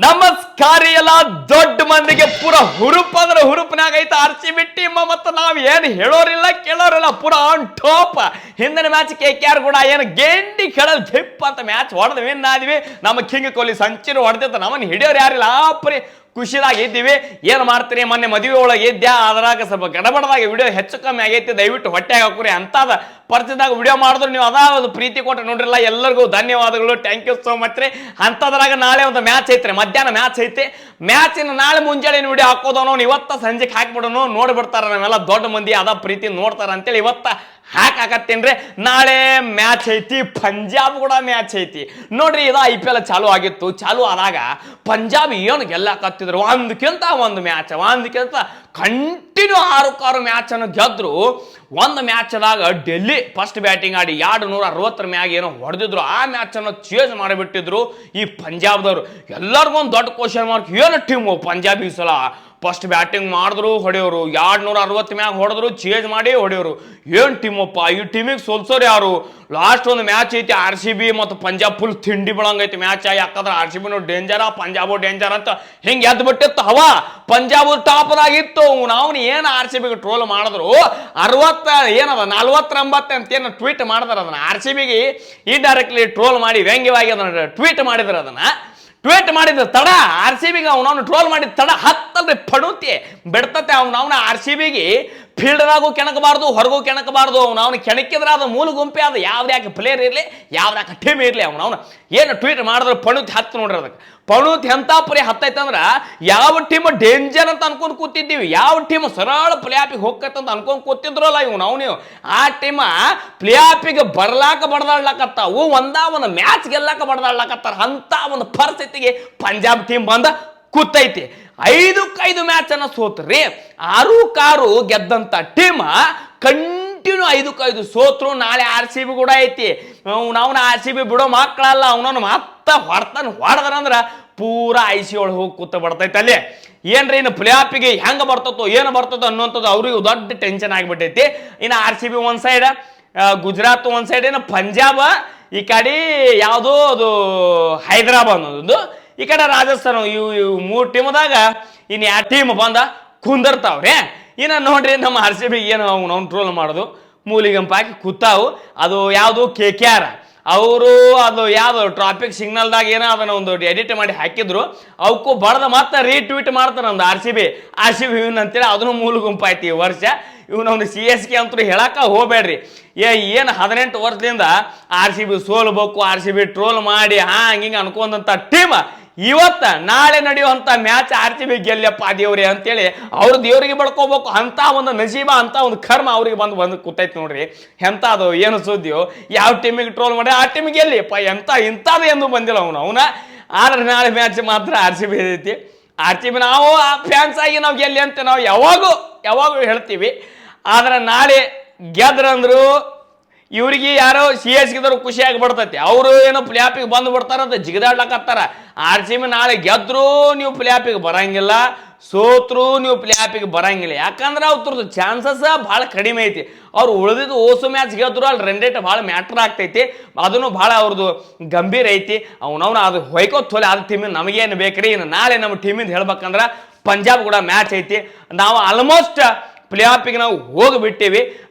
ನಮಸ್ಕಾರ ಎಲ್ಲ ದೊಡ್ಡ ಮಂದಿಗೆ ಪೂರ ಹುರುಪ್ ಅಂದ್ರೆ ಹುರುಪ್ನಾಗ ಐತೆ RCB ಟೀಮ್ ಮತ್ತು ನಾವ್ ಏನು ಹೇಳೋರಿಲ್ಲ ಕೇಳೋರಿಲ್ಲ ಪೂರ ಆನ್ ಟಾಪ್. ಹಿಂದಿನ ಮ್ಯಾಚ್ KKR ಕೂಡ ಏನು ಗೆಂಡಿ ଖେಳಲ್ ಜಿಪ್ ಅಂತ ಮ್ಯಾಚ್ ಹೊಡೆದು ವಿನ್ ಆದ್ವಿ. ನಮ್ಮ ಕಿಂಗ್ ಕೊಹ್ಲಿ ಸಂಚಿರು ಹೊಡೆದಿತ್ತು, ನಮ್ಮನ್ನು ಹಿಡಿಯೋರು ಯಾರಿಲ್ಲ. ಆಪ್ರಿ ಖುಷಿದಾಗ ಇದ್ದೀವಿ. ಏನು ಮಾಡ್ತೀರಿ, ಮೊನ್ನೆ ಮದುವೆ ಒಳಗೆ ಇದ್ಯಾ, ಅದ್ರಾಗ ಸ್ವಲ್ಪ ಗಡಬಡದಾಗ ವಿಡಿಯೋ ಹೆಚ್ಚು ಕಮ್ಮಿ ಆಗೈತಿ. ದಯವಿಟ್ಟು ಹೊಟ್ಟೆಗೆ ಹಾಕುರಿ. ಅಂತಾದ ಪರಿಚಯದಾಗ ವಿಡಿಯೋ ಮಾಡಿದ್ರು ನೀವು ಅದಾவது ಪ್ರೀತಿ ಕೊಟ್ಟು ನೋಡ್ರಿಲ್ಲ. ಎಲ್ಲರಿಗೂ ಧನ್ಯವಾದಗಳು, ಥ್ಯಾಂಕ್ ಯು ಸೋ ಮಚ್ ರೀ. ಅಂಥದ್ರಾಗ ನಾಳೆ ಒಂದು ಮ್ಯಾಚ್ ಐತ್ರಿ, ಮಧ್ಯಾಹ್ನ ಮ್ಯಾಚ್ ಐತಿ. ಮ್ಯಾಚಿನ ನಾಳೆ ಮುಂಜಾನೆ ವಿಡಿಯೋ ಹಾಕೋದವನು ಇವತ್ತ ಸಂಜೆಗೆ ಹಾಕಿಬಿಡೋನು, ನೋಡಿಬಿಡ್ತಾರ ನಾವೆಲ್ಲ ದೊಡ್ಡ ಮಂದಿ ಅದ ಪ್ರೀತಿ ನೋಡ್ತಾರ ಅಂತೇಳಿ ಇವತ್ತ ಹಾಕಾಕತ್ತೀನ್ರಿ. ನಾಳೆ ಮ್ಯಾಚ್ ಐತಿ, ಪಂಜಾಬ್ ಕೂಡ ಮ್ಯಾಚ್ ಐತಿ ನೋಡ್ರಿ. ಇದು IPL ಚಾಲು ಆಗಿತ್ತು. ಚಾಲು ಆದಾಗ ಪಂಜಾಬ್ ಏನು ಗೆಲ್ಲಾಕತ್ತಿದ್ರು, ಒಂದಕ್ಕಿಂತ ಒಂದು ಮ್ಯಾಚ್, ಒಂದಕ್ಕಿಂತ ಕಂಟಿನ್ಯೂ 6 ಮ್ಯಾಚ್ ಅನ್ನು ಗೆದ್ರು. ಒಂದು ಮ್ಯಾಚ್ದಾಗ ಡೆಲ್ಲಿ ಫಸ್ಟ್ ಬ್ಯಾಟಿಂಗ್ ಆಡಿ 260 ಮ್ಯಾಗ ಏನೋ ಹೊಡೆದಿದ್ರು. ಆ ಮ್ಯಾಚ್ ಅನ್ನು ಚೇಂಜ್ ಮಾಡಿಬಿಟ್ಟಿದ್ರು ಈ ಪಂಜಾಬ್ದವ್ರು. ಎಲ್ಲರಿಗೂ ಒಂದು ದೊಡ್ಡ ಕ್ವಶನ್ ಮಾರ್ಕ್, ಏನು ಟೀಮು ಪಂಜಾಬ್ ಈ ಸಲ ಫಸ್ಟ್ ಬ್ಯಾಟಿಂಗ್ ಮಾಡಿದ್ರು ಹೊಡೆಯೋರು, 260 ಮ್ಯಾಗ ಹೊಡೆದ್ರು, ಚೇಂಜ್ ಮಾಡಿ ಹೊಡೆಯೋರು. ಏನು ಟೀಮಪ್ಪ, ಈ ಟೀಮಿಗೆ ಸೋಲ್ಸೋರು ಯಾರು? ಲಾಸ್ಟ್ ಒಂದು ಮ್ಯಾಚ್ ಐತಿ RCB ಮತ್ತು ಪಂಜಾಬ್, ಫುಲ್ ತಿಂಡಿ ಬೆಳಂಗೈತಿ ಮ್ಯಾಚ್. ಯಾಕಂದ್ರೆ RCB ಡೇಂಜರ, ಪಂಜಾಬು ಡೇಂಜರ್ ಅಂತ ಹಿಂಗೆ ಎದ್ದು ಬಿಟ್ಟಿತ್ತು ಹವಾ. ಪಂಜಾಬ್ ಟಾಪ್ದಾಗಿತ್ತು. ನಾವು ಏನು RCB ಟ್ರೋಲ್ ಮಾಡಿದ್ರು, 60 ಏನದ 40-80 ಅಂತ ಏನು ಟ್ವೀಟ್ ಮಾಡಿದಾರೆ. ಅದನ್ನ RCB ಇಂಡೈರೆಕ್ಟ್ಲಿ ಟ್ರೋಲ್ ಮಾಡಿ ವ್ಯಂಗ್ಯವಾಗಿ ಅದನ್ನ ಟ್ವೀಟ್ ಮಾಡಿದ್ರು. ಅದನ್ನ ಟ್ವೀಟ್ ಮಾಡಿದ ತಡ RCB ಅವನವನು ಟ್ರೋಲ್ ಮಾಡಿದ ತಡ ಹತ್ತಲ್ರಿ ಪಡುತ್ತೆ ಬಿಡ್ತತೆ. ಅವನವನ RCB ಫೀಲ್ಡ್ನಾಗೂ ಕೆಣಕಬಾರ್ದು, ಹೊರಗೂ ಕೆಣಕಬಾರ್ದು. ಅವನು ಕೆಣಕಿದ್ರೆ ಅದು ಮೂಲ ಗುಂಪೆ, ಅದು ಯಾವ್ದ್ಯಾಕೆ ಪ್ಲೇಯರ್ ಇರಲಿ, ಯಾವ್ದ್ಯಾಕೆ ಟೀಮ್ ಇರಲಿ, ಅವನವನು ಏನು ಟ್ವೀಟ್ ಮಾಡಿದ್ರೆ ಪಣುತಿ ಹತ್ತು ನೋಡ್ರಿ. ಅದಕ್ಕೆ ಪಣುತಿ ಎಂತ ಪರಿ ಹತ್ತೈತಂದ್ರ, ಯಾವ ಟೀಮ್ ಡೇಂಜರ್ ಅಂತ ಅನ್ಕೊಂಡ್ ಕೂತಿದ್ದೀವಿ, ಯಾವ ಟೀಮ್ ಸರಳ ಪ್ಲೇ ಆಫಿಗೆ ಹೋಗ್ತಂತ ಅನ್ಕೊಂಡ್ ಕೂತಿದ್ರಲ್ಲ ನೀವು ಆ ಟೀಮ್ ಪ್ಲೇ ಆಫಿಗೆ ಬರ್ಲಾಕ ಬಡದಾಡ್ಲಾಕತ್ತಾವು, ಒಂದು ಮ್ಯಾಚ್ ಗೆಲ್ಲಾಕ ಬಡದಾಡ್ಲಾಕತ್ತಾರ. ಅಂತ ಒಂದು ಪರಿಸ್ಥಿತಿಗೆ ಪಂಜಾಬ್ ಟೀಮ್ ಬಂದ ಕೂತೈತಿ. 5 ಮ್ಯಾಚ್ ಅನ್ನ ಸೋತ್ರಿ. 6 ಗೆದ್ದಂತ ಟೀಮ್ ಕಂಟಿನ್ಯೂ 5 ಸೋತ್ರು. ನಾಳೆ RCB ಕೂಡ ಐತಿ. ಅವನ RCB ಬಿಡೋ ಮಕ್ಕಳಲ್ಲ, ಅವನನ್ನು ಮತ್ತೆ ಹೊಡೆದ್ರಂದ್ರ ಪೂರಾ ICU ಒಳಗೆ ಹೋಗಿ ಕೂತ ಬರ್ತೈತೆ ಅಲ್ಲಿ. ಏನ್ರಿ ಇನ್ನು ಪ್ಲೇ ಆಫಿಗೆ ಹೆಂಗೆ ಬರ್ತತೋ ಏನು ಬರ್ತದೋ ಅನ್ನುವಂಥದ್ದು ಅವ್ರಿಗೆ ದೊಡ್ಡ ಟೆನ್ಷನ್ ಆಗಿಬಿಟ್ಟೈತಿ. ಇನ್ನು RCB ಒಂದು ಸೈಡ್, ಗುಜರಾತ್ ಒಂದು ಸೈಡ್, ಇನ್ನು ಪಂಜಾಬ್ ಈ ಕಡೆ ಯಾವುದೋ ಅದು ಹೈದರಾಬಾದ್ ಅನ್ನೋದು, ಈ ಕಡೆ ರಾಜಸ್ಥಾನ. ಇವು 3 ಟೀಮ್ದಾಗ ಇನ್ನು 2 ಟೀಮ್ ಬಂದ ಕುಂದರ್ತಾವ್ರೆ. ಇನ್ನು ನೋಡ್ರಿ ನಮ್ಮ RCB ಏನು ಅವ್ನು ಟ್ರೋಲ್ ಮಾಡೋದು, ಮೂಲಿಗಂಪ ಹಾಕಿ ಕೂತಾವು. ಅದು ಯಾವುದು KKR ಅವರು, ಅದು ಯಾವುದು ಟ್ರಾಫಿಕ್ ಸಿಗ್ನಲ್ದಾಗ ಏನೋ ಅದನ್ನ ಒಂದು ಎಡಿಟ್ ಮಾಡಿ ಹಾಕಿದ್ರು. ಅವಕ್ಕೂ ಬಡ್ದ ಮತ್ತೆ ರೀಟ್ವೀಟ್ ಮಾಡ್ತಾರೆ ನಮ್ದು RCB ವಿನ್ ಅಂತೇಳಿ. ಅದನ್ನು ಮೂಲ ಗುಂಪಾಯ್ತು ಈ ವರ್ಷ. ಇವನವ್ನು CSK ಅಂತೂ ಹೇಳಕ್ಕ ಹೋಗ್ಬೇಡ್ರಿ. ಏನು 18 ವರ್ಷದಿಂದ RCB ಸೋಲ್ಬೇಕು, RCB ಟ್ರೋಲ್ ಮಾಡಿ ಹಿಂಗೆ ಅನ್ಕೊಂಡಂತ ಟೀಮ್ ಇವತ್ತ ನಾಳೆ ನಡೆಯುವಂತ ಮ್ಯಾಚ್ RCB ಗೆಲ್ಲಪ್ಪ ದೇವ್ರಿ ಅಂತೇಳಿ ಅವ್ರ ದೇವ್ರಿಗೆ ಬಡ್ಕೋಬೇಕು. ಅಂತ ಒಂದು ನಸೀಬ, ಅಂತ ಒಂದು ಕರ್ಮ ಅವ್ರಿಗೆ ಬಂದು ಕೂತೈತಿ ನೋಡ್ರಿ. ಎಂತ ಅದು ಏನು ಸುದ್ದಿಯೋ, ಯಾವ ಟೀಮಿಗೆ ಟ್ರೋಲ್ ಮಾಡಿ ಆ ಟೀಮಿಗೆ ಗೆಲ್ಲಿಯಪ್ಪ, ಇಂಥದ್ದು ಎಂದು ಬಂದಿಲ್ಲ ಅವನ. ಆದ್ರೆ ನಾಳೆ ಮ್ಯಾಚ್ ಮಾತ್ರ RCB ಐತಿ. RCB ನಾವು ಫ್ಯಾನ್ಸ್ ಆಗಿ ನಾವು ಗೆಲ್ಲಿ ಅಂತ ನಾವು ಯಾವಾಗೂ ಹೇಳ್ತೀವಿ. ಆದ್ರೆ ನಾಳೆ ಗೆದ್ರಂದ್ರು ಇವ್ರಿಗೆ ಯಾರೋ CSK ಖುಷಿಯಾಗಿ ಬಿಡ್ತೈತಿ. ಅವರು ಏನೋ ಪ್ಲೇ ಆಫಿಗೆ ಬಂದು ಬಿಡ್ತಾರಂತ ಜಿಗದಾಡ್ಲಕತ್ತಾರ. RCB ನಾಳೆ ಗೆದ್ರು ನೀವು ಪ್ಲೇ ಆಫಿಗೆ ಬರಂಗಿಲ್ಲ, ಸೋತ್ರು ನೀವು ಪ್ಲೇ ಆಫಿಗೆ ಬರಂಗಿಲ್ಲ. ಯಾಕಂದ್ರೆ ಅವ್ರದ್ದು ಚಾನ್ಸಸ್ ಭಾಳ ಕಡಿಮೆ ಐತಿ. ಅವ್ರು ಉಳಿದಿದ್ದು ಓಸು ಮ್ಯಾಚ್ ಗೆದ್ರು ಅಲ್ಲಿ ರನ್ ರೇಟ್ ಭಾಳ ಮ್ಯಾಟ್ರ್ ಆಗ್ತೈತಿ. ಅದನ್ನು ಭಾಳ ಅವ್ರದ್ದು ಗಂಭೀರ ಐತಿ. ಅವನವನು ಅದು ಹೊಯ್ಕೋತೋಲೆ ಅದು ಟೀಮಿನ ನಮಗೇನು ಬೇಕ್ರಿ. ಇನ್ನು ನಾಳೆ ನಮ್ಮ ಟೀಮಿಂದ ಹೇಳ್ಬೇಕಂದ್ರೆ ಪಂಜಾಬ್ ಕೂಡ ಮ್ಯಾಚ್ ಐತಿ. ನಾವು ಆಲ್ಮೋಸ್ಟ್ ಪ್ಲೇ ಆಫಿಗೆ ನಾವು ಹೋಗಿಬಿಟ್ಟಿವಿ.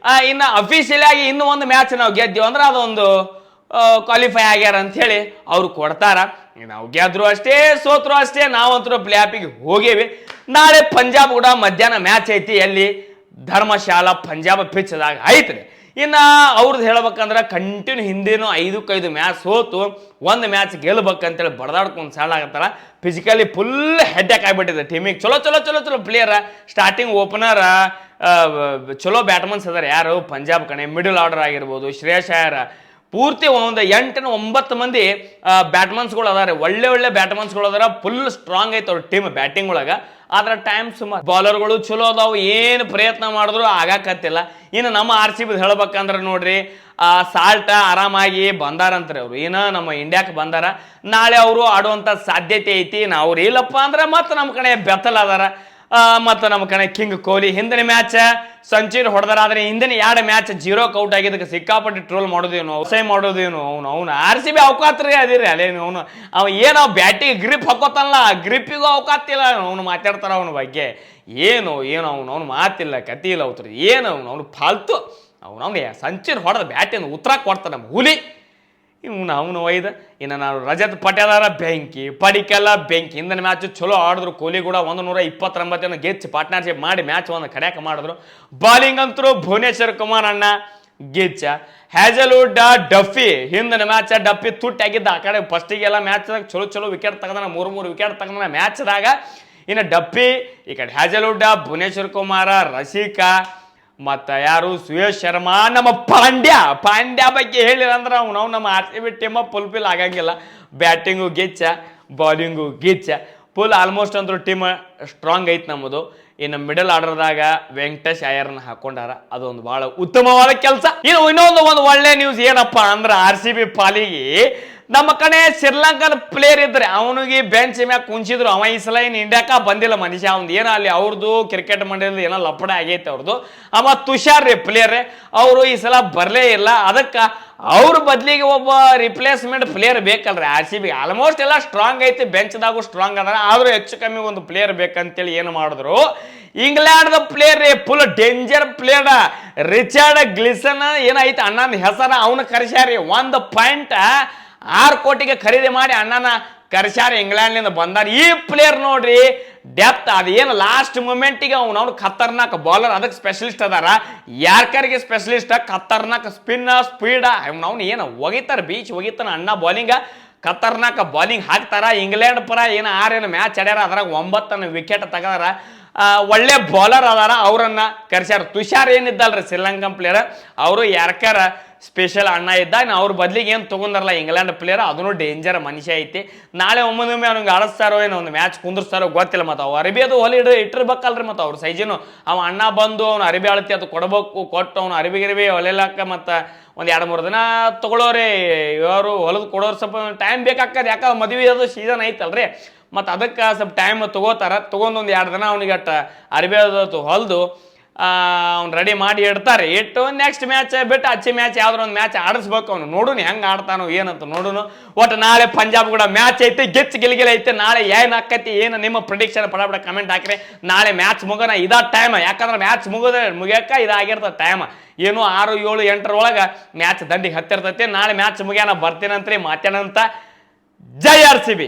ಇನ್ನು ಅಫಿಷಿಯಲ್ ಆಗಿ ಇನ್ನೂ ಒಂದು ಮ್ಯಾಚ್ ನಾವು ಗೆದ್ದೀವಿ ಅಂದ್ರೆ ಅದೊಂದು ಕ್ವಾಲಿಫೈ ಆಗ್ಯಾರ ಅಂಥೇಳಿ ಅವ್ರು ಕೊಡ್ತಾರ. ನಾವು ಗೆದ್ರು ಅಷ್ಟೇ, ಸೋತ್ರು ಅಷ್ಟೇ, ನಾವಂತರೂ ಪ್ಲೇ ಆಫಿಗೆ ಹೋಗೇವಿ. ನಾಳೆ ಪಂಜಾಬ್ ಕೂಡ ಮಧ್ಯಾಹ್ನ ಮ್ಯಾಚ್ ಐತಿ. ಎಲ್ಲಿ? ಧರ್ಮಶಾಲಾ ಪಂಜಾಬ್ ಪಿಚ್ದಾಗ ಐತ್ರಿ. ಇನ್ನು ಅವ್ರದ್ದು ಹೇಳ್ಬೇಕಂದ್ರೆ ಕಂಟಿನ್ಯೂ ಹಿಂದೇನು 5 ಮ್ಯಾಚ್ ಸೋತು ಒಂದು ಮ್ಯಾಚ್ ಗೆಲ್ಬೇಕಂತೇಳಿ ಬಡದಾಡ್ಕೊಂಡು ಸಾಲಾಗತ್ತಾರ. ಫಿಸಿಕಲಿ ಫುಲ್ ಹೆಡ್ಡಾಕ್ ಆಗಿಬಿಟ್ಟಿದೆ ಟೀಮಿಗೆ. ಚಲೋ ಪ್ಲೇಯರ್, ಸ್ಟಾರ್ಟಿಂಗ್ ಓಪನರ್ ಚಲೋ ಬ್ಯಾಟ್ಮನ್ಸ್ ಅದಾರ. ಯಾರು? ಪಂಜಾಬ್ ಕಣೆ. ಮಿಡಲ್ ಆರ್ಡರ್ ಆಗಿರ್ಬೋದು, ಶ್ರೇಯಸ್ ಅಯ್ಯರ್, ಪೂರ್ತಿ ಒಂದು 8-9 ಮಂದಿ ಬ್ಯಾಟ್ಮನ್ಸ್ಗಳು ಅದಾರೆ. ಒಳ್ಳೆ ಬ್ಯಾಟ್ಮನ್ಸ್ಗಳು ಅದಾರ. ಫುಲ್ ಸ್ಟ್ರಾಂಗ್ ಐತೆ ಅವ್ರ ಟೀಮ್ ಬ್ಯಾಟಿಂಗ್ ಒಳಗೆ. ಆದ್ರೆ ಟೈಮ್ ಸುಮಾರು ಬೌಲರ್ಗಳು ಚಲೋ ಅದಾವು, ಏನು ಪ್ರಯತ್ನ ಮಾಡಿದ್ರು ಆಗಾಕತ್ತಿಲ್ಲ. ಇನ್ನು ನಮ್ಮ RCB ಹೇಳ್ಬೇಕಂದ್ರೆ ನೋಡ್ರಿ, ಸಾಲ್ಟ್ ಆರಾಮಾಗಿ ಬಂದಾರಂತ್ರಿ ಅವರು. ನಮ್ಮ ಇಂಡಿಯಾಕ್ಕೆ ಬಂದಾರ. ನಾಳೆ ಅವರು ಆಡುವಂಥ ಸಾಧ್ಯತೆ ಐತಿ. ಅವ್ರು ಇಲ್ಲಪ್ಪ ಅಂದ್ರೆ ಮತ್ತೆ ನಮ್ಮ ಕಡೆ ಬೆತ್ತಲ್ ಅದಾರ. ಮತ್ತು ನಮ್ಮ ಕಡೆ ಕಿಂಗ್ ಕೊಹ್ಲಿ ಹಿಂದಿನ ಮ್ಯಾಚ್ ಸೆಂಚುರಿ ಹೊಡೆದಾದ್ರೆ ಹಿಂದಿನ 2 ಮ್ಯಾಚ್ 0 ಔಟ್ ಆಗಿದ್ದಕ್ಕೆ ಸಿಕ್ಕಾಪಟ್ಟಿ ಟ್ರೋಲ್ ಮಾಡೋದೇನು ಅವಸೆ ಮಾಡೋದೇನು ಅವನು RCB ಅವಕಾತ್ರಿ ಅದಿರಿ ಅಲ್ಲೇನು ಅವ ಏನೋ ಬ್ಯಾಟಿಗೆ ಗ್ರಿಪ್ ಹಾಕೋತಾನಲ್ಲ ಗ್ರಿಪ್ಪಿಗೂ ಅವಕಾತಿಲ್ಲ ಅವನು ಮಾತಾಡ್ತಾರ ಅವನ ಬಗ್ಗೆ ಏನು ಅವನು ಮಾತಿಲ್ಲ ಕತಿ ಇಲ್ಲ ಅವತ್ರಿ ಏನು ಅವನು ಫಾಲ್ತು ಅವನು ಸೆಂಚುರಿ ಹೊಡೆದ ಬ್ಯಾಟಿಂದ ಉತ್ತರ ಕೊಡ್ತಾನೆ ನಮ್ಮ ಹುಲಿ ಅವನು ಒಯ್ದ ಇನ್ನು ನಾವು ರಜತ್ ಪಟೇಲರ ಬೆಂಕಿ ಪಡಿಕೆಲ್ಲ ಬೆಂಕಿ ಹಿಂದಿನ ಮ್ಯಾಚ್ ಚಲೋ ಆಡಿದ್ರು ಕೊಹ್ಲಿ ಕೂಡ 129 ಗೆಚ್ಚಿ ಪಾರ್ಟ್ನರ್ಶಿಪ್ ಮಾಡಿ ಮ್ಯಾಚ್ ಒಂದು ಕಡ್ಯಾಕ ಮಾಡಿದ್ರು ಬಾಲಿಂಗ್ ಅಂತರೂ ಭುವನೇಶ್ವರ್ ಕುಮಾರ್ ಅಣ್ಣ ಗೆಚ್ಚ ಹ್ಯಾಜಲ್ವುಡ್ ಡಫಿ ಹಿಂದಿನ ಮ್ಯಾಚ್ ಡಫಿ ತುಟ್ಟಾಗಿದ್ದ ಆ ಕಡೆ ಫಸ್ಟಿಗೆಲ್ಲ ಮ್ಯಾಚ್ದಾಗ ಚಲೋ ವಿಕೆಟ್ ತೆಗೆದಾನ 3 ವಿಕೆಟ್ ತೆಗೆದಾನ ಮ್ಯಾಚ್ದಾಗ ಇನ್ನು ಡಫಿ ಈ ಕಡೆ ಹ್ಯಾಜಲ್ವುಡ್ ಭುವನೇಶ್ವರ್ ಕುಮಾರ ರಸಿಕಾ ಮತ್ತು ಯಾರು ಸುಯೇಶ್ ಶರ್ಮಾ ನಮ್ಮ ಪಾಂಡ್ಯ ಬಗ್ಗೆ ಹೇಳಿರಂದ್ರೆ ಅವನು ನಮ್ಮ RCB ಟೀಮ ಫುಲ್ಫಿಲ್ ಆಗಂಗಿಲ್ಲ ಬ್ಯಾಟಿಂಗು ಗೆಚ್ಚ ಬಾಲಿಂಗು ಗೆಚ್ಚ ಫುಲ್ ಆಲ್ಮೋಸ್ಟ್ ಅಂದ್ರೂ ಟೀಮ್ ಸ್ಟ್ರಾಂಗ್ ಐತೆ ನಮ್ಮದು ಇನ್ನು ಮಿಡಲ್ ಆರ್ಡರ್ದಾಗ ವೆಂಕಟೇಶ್ ಅಯ್ಯರ್ನ ಹಾಕೊಂಡಾರ ಅದೊಂದು ಬಹಳ ಉತ್ತಮವಾದ ಕೆಲಸ ಇನ್ನೊಂದು ಒಳ್ಳೆ ನ್ಯೂಸ್ ಏನಪ್ಪ ಅಂದ್ರೆ RCB ಪಾಲಿಗೆ ನಮ್ಮ ಕಡೆ ಶ್ರೀಲಂಕಾದ ಪ್ಲೇಯರ್ ಇದ್ರೆ ಅವನಿಗೆ ಬೆಂಚ್ ಮ್ಯಾಗ ಕುಂಚಿದ್ರು ಅವ ಈ ಸಲ ಏನು ಇಂಡಿಯಾಕ ಬಂದಿಲ್ಲ ಮನುಷ್ಯ ಅವ್ನು ಏನೋ ಅಲ್ಲಿ ಅವ್ರದ್ದು ಕ್ರಿಕೆಟ್ ಮಂಡ್ಯದ ಏನೋ ಲಪಡ ಆಗೈತೆ ಅವ್ರದ್ದು ಅವ ತುಷಾರ್ ರೀ ಪ್ಲೇಯರ್ ಅವರು ಈ ಸಲ ಬರಲೇ ಇಲ್ಲ ಅದಕ್ಕೆ ಅವ್ರ ಬದಲಿಗೆ ಒಬ್ಬ ರಿಪ್ಲೇಸ್ಮೆಂಟ್ ಪ್ಲೇಯರ್ ಬೇಕಲ್ರಿ RCB ಆಲ್ಮೋಸ್ಟ್ ಎಲ್ಲ ಸ್ಟ್ರಾಂಗ್ ಐತಿ ಬೆಂಚ್ದಾಗೂ ಸ್ಟ್ರಾಂಗ್ ಅದಾರ ಆದ್ರೂ ಹೆಚ್ಚು ಕಮ್ಮಿ ಒಂದು ಪ್ಲೇಯರ್ ಬೇಕಂತೇಳಿ ಏನು ಮಾಡಿದ್ರು ಇಂಗ್ಲೆಂಡ್ದ player full danger player Richard Gleeson ಏನೈತಿ ಅಣ್ಣನ ಹೆಸರ ಅವನು ಕರೆಸ್ಯಾರಿ 1.6 ಕೋಟಿಗೆ ಖರೀದಿ ಮಾಡಿ ಅಣ್ಣನ ಕರ್ಸ್ಯಾರ ಇಂಗ್ಲೆಂಡ್ನಿಂದ ಬಂದಾರ ಈ ಪ್ಲೇಯರ್ ನೋಡ್ರಿ ಡೆಪ್ತ್ ಅದೇನು ಲಾಸ್ಟ್ ಮೂಮೆಂಟಿಗೆ ಅವನು ಖತರ್ನಾಕ್ ಬೌಲರ್ ಅದಕ್ಕೆ ಸ್ಪೆಷಲಿಸ್ಟ್ ಅದಾರ ಯಾರ್ಕರಿಗೆ ಸ್ಪೆಷಲಿಸ್ಟ್ ಖತರ್ನಾಕ್ ಸ್ಪಿನ್ ಸ್ಪೀಡ್ ಅವ್ನು ಏನು ಬೀಚ್ ಒಗಿತಾನ ಅಣ್ಣ ಬೌಲಿಂಗ್ ಖತರ್ನಾಕ್ ಬೌಲಿಂಗ್ ಹಾಕ್ತಾರ ಇಂಗ್ಲೆಂಡ್ ಪರ ಏನು 6 ಮ್ಯಾಚ್ ಆಡ್ಯಾರ ಅದ್ರಾಗ 9 ವಿಕೆಟ್ ತೆಗದಾರ ಒಳ್ಳೆ ಬೌಲರ್ ಅದಾರ ಅವ್ರನ್ನ ಕರ್ಸ್ಯಾರ ತುಷಾರ್ ಏನಿದ್ದಲ್ರಿ ಶ್ರೀಲಂಕನ್ ಪ್ಲೇಯರ್ ಅವರು ಯಾರ್ಕರ ಸ್ಪೆಷಲ್ ಅಣ್ಣ ಇದ್ದ ಅವ್ರ ಬದ್ಲಿಗೆ ಏನು ತೊಗೊಂಡಾರಲ್ಲ ಇಂಗ್ಲೆಂಡ್ ಪ್ಲೇಯರ್ ಅದನ್ನು ಡೇಂಜರ್ ಮನುಷ್ಯ ಐತಿ ನಾಳೆ ಒಮ್ಮೊಮ್ಮೆ ಅವ್ನಿಗೆ ಆಡಿಸ್ತಾರೋ ಏನೋ ಒಂದು ಮ್ಯಾಚ್ ಕುಂದಿರ್ಸ್ತಾರೋ ಗೊತ್ತಿಲ್ಲ ಮತ್ತು ಅವು ಅರಿಬಿ ಅದು ಹೊಲಿ ಇಟ್ಟಿರ್ಬೇಕಲ್ರಿ ಮತ್ತು ಅವ್ರ ಸೈಜಿನು ಅವ ಅಣ್ಣ ಬಂದು ಅವ್ನು ಅರಿಬಿ ಅಳತಿ ಅದು ಕೊಟ್ಟು ಅವ್ನು ಅರಿಬಿ ಹೊಲಿಲಾಕ ಮತ್ತು ಒಂದು 2-3 ದಿನ ತೊಗೊಳೋರಿ ಇವರು ಹೊಲದು ಕೊಡೋರು ಸ್ವಲ್ಪ ಟೈಮ್ ಬೇಕಾಗ್ತದೆ ಯಾಕಂದ್ರೆ ಮದುವೆ ಅದು ಸೀಸನ್ ಐತಲ್ರಿ ಮತ್ತು ಅದಕ್ಕೆ ಸ್ವಲ್ಪ ಟೈಮ್ ತೊಗೊಂಡು ಒಂದು 2 ದಿನ ಅವ್ನಿಗೆ ಅರಿಬಿ ಅದು ಹೊಲಿದು ಅವ್ನು ರೆಡಿ ಮಾಡಿ ಇಡ್ತಾರೆ ಇಟ್ಟು ನೆಕ್ಸ್ಟ್ ಮ್ಯಾಚ್ ಬಿಟ್ಟು ಅಚ್ಚಿ ಮ್ಯಾಚ್ ಯಾವ್ದಾರ ಒಂದು ಮ್ಯಾಚ್ ಆಡಿಸ್ಬೇಕು ಅವ್ನು ನೋಡುನು ಹೆಂಗೆ ಆಡ್ತಾನೋ ಏನಂತ ನೋಡುನು ಒಟ್ಟು ನಾಳೆ ಪಂಜಾಬ್ ಕೂಡ ಮ್ಯಾಚ್ ಐತಿ ಗೆಲ್ ಐತೆ ನಾಳೆ ಏನು ಆಕೈತಿ ಏನು ನಿಮ್ಮ ಪ್ರಿಡಿಕ್ಷನ್ ಪಡ ಕಮೆಂಟ್ ಹಾಕಿರಿ ನಾಳೆ ಮ್ಯಾಚ್ ಮುಗೋಣ ಇದಾ ಟೈಮ್ ಯಾಕಂದ್ರೆ ಮ್ಯಾಚ್ ಮುಗಿಯಕ್ಕ ಇದಾಗಿರ್ತದೆ ಟೈಮ್ ಏನು 6, 7, 8 ಒಳಗೆ ಮ್ಯಾಚ್ ದಂಡಿಗೆ ಹತ್ತಿರ್ತೈತಿ ನಾಳೆ ಮ್ಯಾಚ್ ಮುಗಿಯೋಣ ಬರ್ತೀನಂತ್ರಿ ಮಾತೇನಂತ ಜೈ RCB.